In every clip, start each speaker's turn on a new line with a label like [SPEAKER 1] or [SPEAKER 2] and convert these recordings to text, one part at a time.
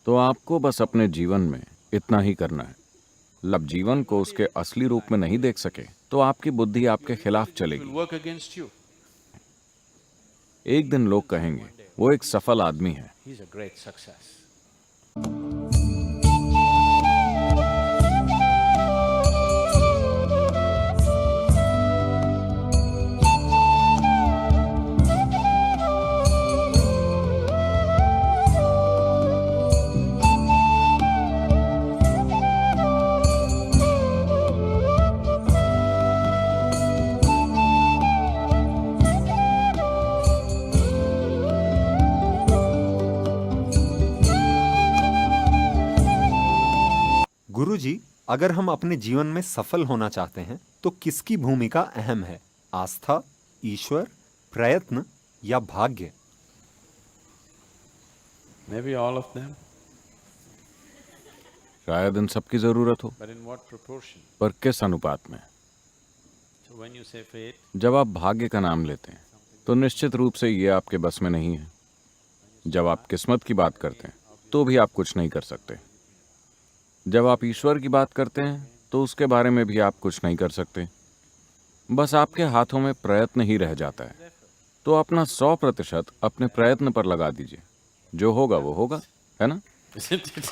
[SPEAKER 1] तो आपको बस अपने जीवन में इतना ही करना है। लब जीवन को उसके असली रूप में नहीं देख सके तो आपकी बुद्धि आपके खिलाफ
[SPEAKER 2] It will
[SPEAKER 1] चलेगी।
[SPEAKER 2] work against you.
[SPEAKER 1] एक दिन लोग कहेंगे वो एक सफल आदमी है।
[SPEAKER 2] He's a great success.
[SPEAKER 3] गुरुजी, अगर हम अपने जीवन में सफल होना चाहते हैं तो किसकी भूमिका अहम है? आस्था, ईश्वर, प्रयत्न या भाग्य?
[SPEAKER 2] Maybe all of them,
[SPEAKER 1] शायद इन सब की जरूरत हो,
[SPEAKER 2] but in what proportion?
[SPEAKER 1] पर किस अनुपात में?
[SPEAKER 2] So when you say fate,
[SPEAKER 1] जब आप भाग्य का नाम लेते हैं तो निश्चित रूप से ये आपके बस में नहीं है। जब आप किस्मत की बात करते हैं तो भी आप कुछ नहीं कर सकते। जब आप ईश्वर की बात करते हैं तो उसके बारे में भी आप कुछ नहीं कर सकते। बस आपके हाथों में प्रयत्न ही रह जाता है। तो अपना 100% अपने प्रयत्न पर लगा दीजिए। जो होगा वो होगा, है ना?
[SPEAKER 2] isn't it?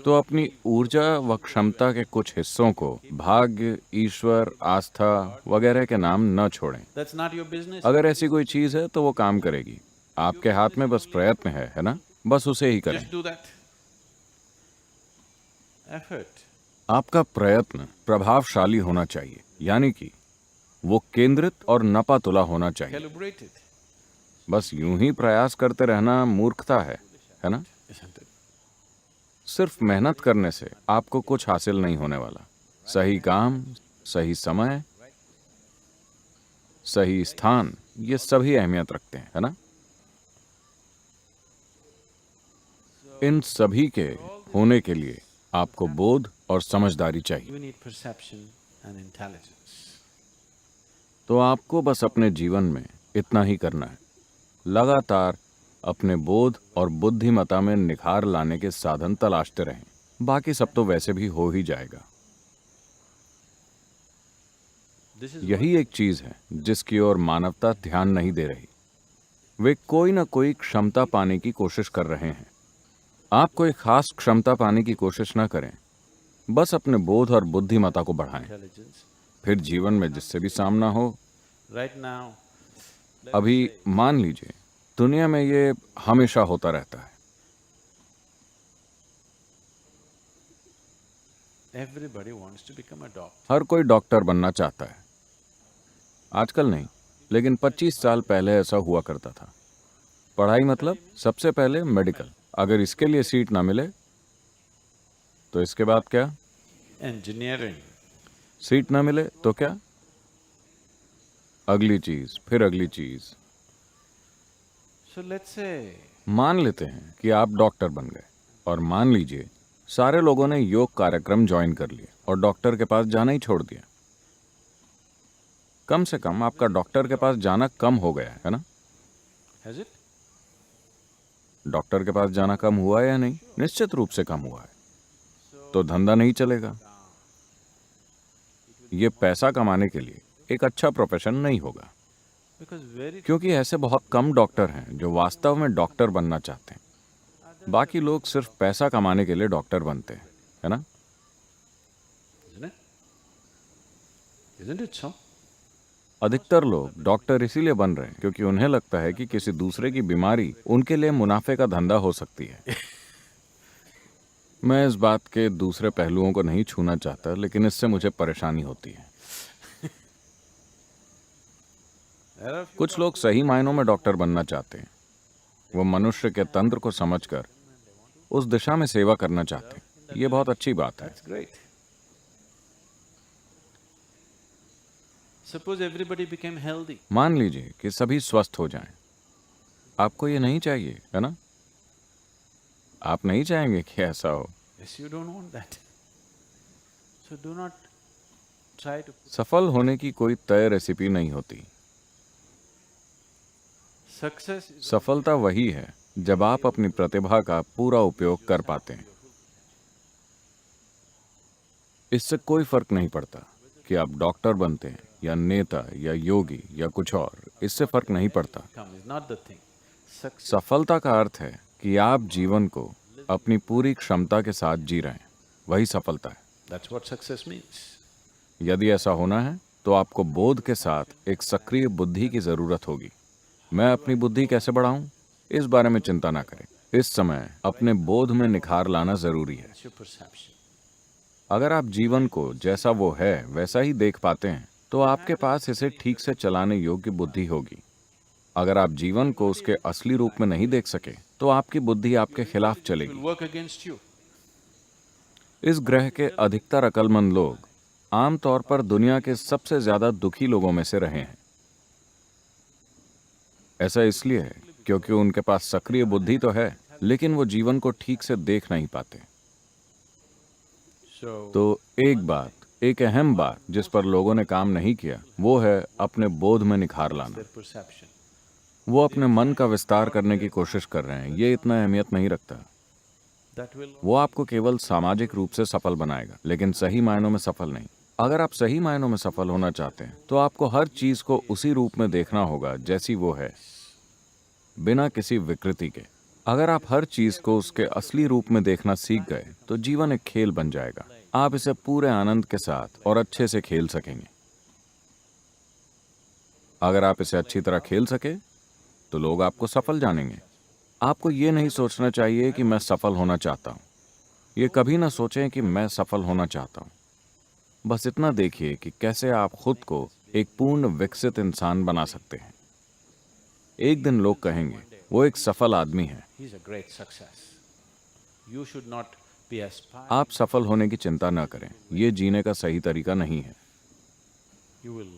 [SPEAKER 1] तो अपनी ऊर्जा व क्षमता के कुछ हिस्सों को भाग्य, ईश्वर, आस्था वगैरह के नाम न छोड़ें।
[SPEAKER 2] That's not your business.
[SPEAKER 1] अगर ऐसी कोई चीज है तो वो काम करेगी। आपके हाथ में बस प्रयत्न है ना? बस उसे ही करें।
[SPEAKER 2] Just do that. Effort.
[SPEAKER 1] आपका प्रयत्न प्रभावशाली होना चाहिए, यानी कि वो केंद्रित और नपातुला होना चाहिए।
[SPEAKER 2] Calibrate it,
[SPEAKER 1] बस यूं ही प्रयास करते रहना मूर्खता है ना?
[SPEAKER 2] isn't it?
[SPEAKER 1] सिर्फ मेहनत करने से आपको कुछ हासिल नहीं होने वाला। सही काम, सही समय, सही स्थान, ये सभी अहमियत रखते हैं, है ना? इन सभी के होने के लिए आपको बोध और समझदारी चाहिए।
[SPEAKER 2] You need perception and intelligence.
[SPEAKER 1] तो आपको बस अपने जीवन में इतना ही करना है। लगातार अपने बोध और बुद्धिमत्ता में निखार लाने के साधन तलाशते रहें। बाकी सब तो वैसे भी हो ही जाएगा।
[SPEAKER 2] This is
[SPEAKER 1] यही एक चीज है जिसकी ओर मानवता ध्यान नहीं दे रही। वे कोई ना कोई क्षमता पाने की कोशिश कर रहे हैं। आप कोई खास क्षमता पाने की कोशिश ना करें, बस अपने बोध और बुद्धिमत्ता को बढ़ाएं।
[SPEAKER 2] intelligence.
[SPEAKER 1] फिर जीवन में जिससे भी सामना हो।
[SPEAKER 2] Right now,
[SPEAKER 1] अभी मान लीजिए दुनिया में ये हमेशा होता रहता है।
[SPEAKER 2] everybody wants to become a doctor.
[SPEAKER 1] हर कोई डॉक्टर बनना चाहता है। आजकल नहीं, लेकिन 25 साल पहले ऐसा हुआ करता था। पढ़ाई मतलब सबसे पहले मेडिकल। अगर इसके लिए सीट ना मिले तो इसके बाद क्या?
[SPEAKER 2] Engineering.
[SPEAKER 1] सीट ना मिले तो क्या? अगली चीज, फिर अगली चीज।
[SPEAKER 2] So let's say
[SPEAKER 1] मान लेते हैं कि आप डॉक्टर बन गए, और मान लीजिए सारे लोगों ने योग कार्यक्रम ज्वाइन कर लिए और डॉक्टर के पास जाना ही छोड़ दिया। कम से कम आपका डॉक्टर के पास जाना कम हो गया है ना?
[SPEAKER 2] has it?
[SPEAKER 1] डॉक्टर के पास जाना कम हुआ है या नहीं? निश्चित रूप से कम हुआ है। तो धंधा नहीं चलेगा। ये पैसा कमाने के लिए एक अच्छा प्रोफेशन नहीं होगा,
[SPEAKER 2] Because very
[SPEAKER 1] क्योंकि ऐसे बहुत कम डॉक्टर हैं जो वास्तव में डॉक्टर बनना चाहते हैं। बाकी लोग सिर्फ पैसा कमाने के लिए डॉक्टर बनते हैं, है ना?
[SPEAKER 2] isn't it? Isn't it so?
[SPEAKER 1] अधिकतर लोग डॉक्टर इसीलिए बन रहे हैं क्योंकि उन्हें लगता है कि किसी दूसरे की बीमारी उनके लिए मुनाफे का धंधा हो सकती है। मैं इस बात के दूसरे पहलुओं को नहीं छूना चाहता, लेकिन इससे मुझे परेशानी होती है।
[SPEAKER 2] There are few
[SPEAKER 1] कुछ लोग सही मायनों में डॉक्टर बनना चाहते हैं। वो मनुष्य के तंत्र को समझकर उस दिशा में सेवा करना चाहते हैं। ये बहुत अच्छी बात है।
[SPEAKER 2] That's great. Suppose everybody became healthy.
[SPEAKER 1] मान लीजिए कि सभी स्वस्थ हो जाएं। आपको ये नहीं चाहिए, है ना? आप नहीं चाहेंगे कि ऐसा हो।
[SPEAKER 2] Yes, you don't want that. So do not try to.
[SPEAKER 1] सफल होने की कोई तय रेसिपी नहीं होती।
[SPEAKER 2] Success is
[SPEAKER 1] सफलता वही है जब आप अपनी प्रतिभा का पूरा उपयोग कर पाते हैं। इससे कोई फर्क नहीं पड़ता कि आप डॉक्टर बनते हैं या नेता या योगी या कुछ और, इससे फर्क नहीं पड़ता।
[SPEAKER 2] Come is not the thing. Success.
[SPEAKER 1] सफलता का अर्थ है कि आप जीवन को अपनी पूरी क्षमता के साथ जी रहे हैं, वही सफलता है।
[SPEAKER 2] That's what success means.
[SPEAKER 1] यदि ऐसा होना है तो आपको बोध के साथ एक सक्रिय बुद्धि की जरूरत होगी। मैं अपनी बुद्धि कैसे बढ़ाऊं, इस बारे में चिंता ना करें। इस समय अपने बोध में निखार लाना जरूरी है।
[SPEAKER 2] That's your perception.
[SPEAKER 1] अगर आप जीवन को जैसा वो है वैसा ही देख पाते हैं तो आपके पास इसे ठीक से चलाने योग्य बुद्धि होगी। अगर आप जीवन को उसके असली रूप में नहीं देख सके तो आपकी बुद्धि आपके खिलाफ
[SPEAKER 2] It
[SPEAKER 1] चलेगी।
[SPEAKER 2] will work against you.
[SPEAKER 1] इस ग्रह के अधिकतर अक्लमंद लोग आमतौर पर दुनिया के सबसे ज्यादा दुखी लोगों में से रहे हैं। ऐसा इसलिए है क्योंकि उनके पास सक्रिय बुद्धि तो है, लेकिन वो जीवन को ठीक से देख नहीं पाते।
[SPEAKER 2] So,
[SPEAKER 1] तो एक अहम बात जिस पर लोगों ने काम नहीं किया वो है अपने बोध में निखार लाना।
[SPEAKER 2] their perception.
[SPEAKER 1] वो अपने मन का विस्तार करने की कोशिश कर रहे हैं, ये इतना अहमियत नहीं रखता।
[SPEAKER 2] That will
[SPEAKER 1] वो आपको केवल सामाजिक रूप से सफल बनाएगा, लेकिन सही मायनों में सफल नहीं। अगर आप सही मायनों में सफल होना चाहते हैं तो आपको हर चीज को उसी रूप में देखना होगा जैसी वो है, बिना किसी विकृति के। अगर आप हर चीज को उसके असली रूप में देखना सीख गए तो जीवन एक खेल बन जाएगा। आप इसे पूरे आनंद के साथ और अच्छे से खेल सकेंगे। अगर आप इसे अच्छी तरह खेल सके तो लोग आपको सफल जानेंगे। आपको ये नहीं सोचना चाहिए कि मैं सफल होना चाहता हूँ। ये कभी ना सोचें कि मैं सफल होना चाहता हूँ। बस इतना देखिए कि कैसे आप खुद को एक पूर्ण विकसित इंसान बना सकते हैं। एक दिन लोग कहेंगे वो एक सफल आदमी है।
[SPEAKER 2] he's a great success. You should not be aspiring.
[SPEAKER 1] आप सफल होने की चिंता न करें, ये जीने का सही तरीका नहीं है।
[SPEAKER 2] You will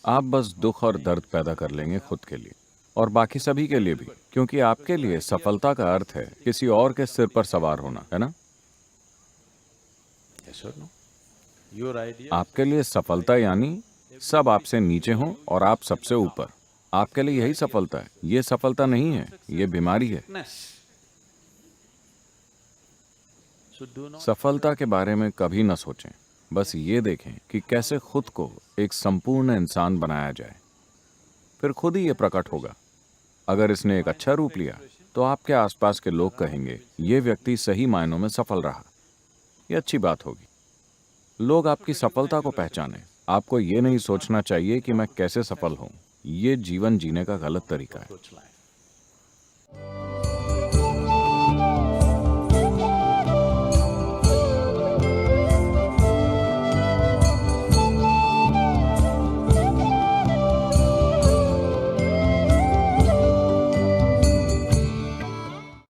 [SPEAKER 1] आप बस दुख और दर्द पैदा कर लेंगे खुद के लिए और बाकी सभी के लिए भी, क्योंकि आपके लिए सफलता का अर्थ है किसी और के सिर पर सवार होना, है ना?
[SPEAKER 2] yes or no. Your idea.
[SPEAKER 1] आपके लिए सफलता यानी सब आपसे नीचे हों और आप सबसे ऊपर। आपके लिए यही सफलता है। ये सफलता नहीं है, ये बीमारी है।
[SPEAKER 2] Weakness. So do not.
[SPEAKER 1] सफलता के बारे में कभी न सोचें, बस ये देखें कि कैसे खुद को एक संपूर्ण इंसान बनाया जाए। फिर खुद ही ये प्रकट होगा। अगर इसने एक अच्छा रूप लिया तो आपके आसपास के लोग कहेंगे ये व्यक्ति सही मायनों में सफल रहा। ये अच्छी बात होगी। लोग आपकी सफलता को पहचानें। आपको ये नहीं सोचना चाहिए कि मैं कैसे सफल हूं। ये जीवन जीने का गलत तरीका है।
[SPEAKER 2] Approach life.